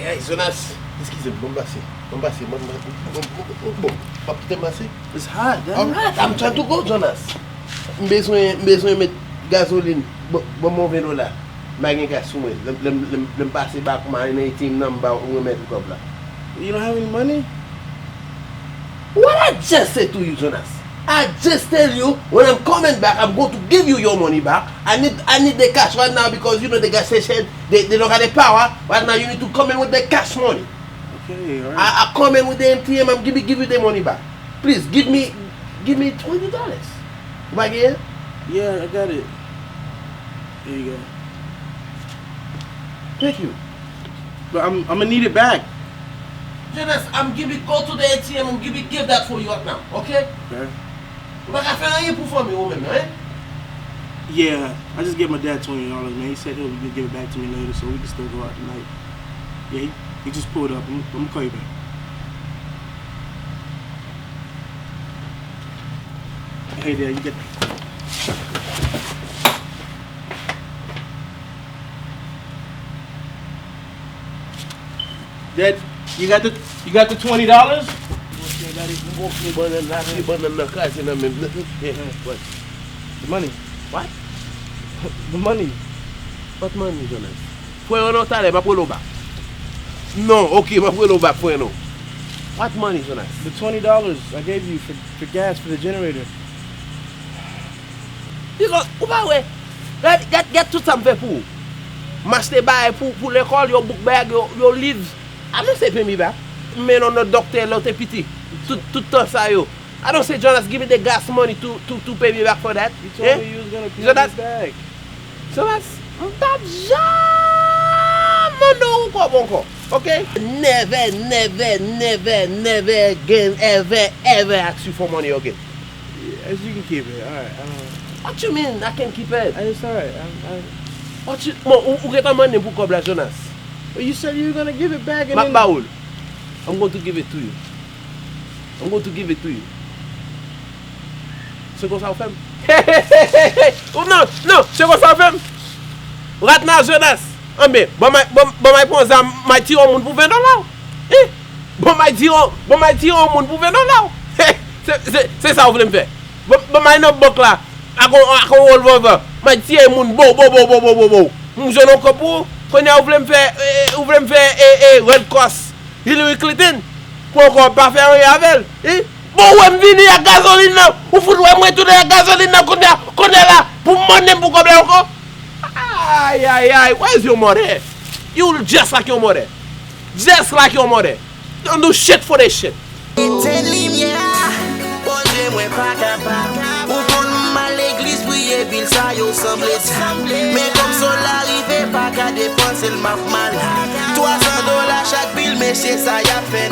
Aïe, Jonas. Excusez-moi, bon, pas peut It's hot, Alright, I'm trying to go, Jonas. Besoin mettre gasoline, bon $20. Je gas sous moi. Je passe back my team number ou mettre comme là. You don't have any money? What I just said to you, Jonas. I just tell you when I'm coming back, I'm going to give you your money back. I need the cash right now because you know the gas station they don't have the power. Right now you need to come in with the cash money. Okay, alright. I come in with the MTM and give you the money back. Please give me $20. Right here? Yeah, I got it. Here you go. Thank you. But I'm gonna need it back. Jonas, go to the ATM and give that for you right now, okay? Okay. But I feel like you for me, woman, right? Yeah, I just gave my dad $20, man. He said he'll give it back to me later, so we can still go out tonight. Yeah, he just pulled up. I'm gonna call you back. Hey, Dad, you get. Dad, you got the $20? The money. What? The money. What money, Jonas? Fue no tale, ma puedo back. No, okay, ma puedo back, fue no. What money, Jonas? The $20 I gave you for gas for the generator. Because, ouais, get tout ça me fait pour. M'acheter bail pour l'école, your book bag, your leaves. I don't say pay me back. Mais non, no doctor, l'autre petit. Tout ça, yo. I don't say, Jonas, give me the gas money to pay me back for that. You told me you was gonna pay me back. So that's jamais okay? Never again, ever ask you for money again. Yeah, as you can keep it. Alright. What you mean I can keep it? It's alright. What you who get the money pour cobler, Jonas? But you said you were gonna give it back and then... Baul, I'm going to give it to you. C'est comme ça on fait. Oh non, c'est comme ça on fait. Right now, Jonas. Bon, my pose my tea on moun pour $20. Bon, my tea on moun pour $20. C'est ça vous voulez me faire. Bon, my notebook là. I go roll over. My tea moun bo. Mon jeune encore pour quand vous voulez me faire Red Cross. Hillary Clinton. Pour encore pas faire rien avec elle. Bon, ouais, m'vini à gasoline là. Ou faut moi tout la gasoline là qu'on est là pour monnaie pour combler encore. Aye, where's your mother? You just like your mother. Don't do shit for this shit. Mais comme ça l'arrivée pas qu'à dépenser le mal $300 chaque bill mais c'est ça y a fait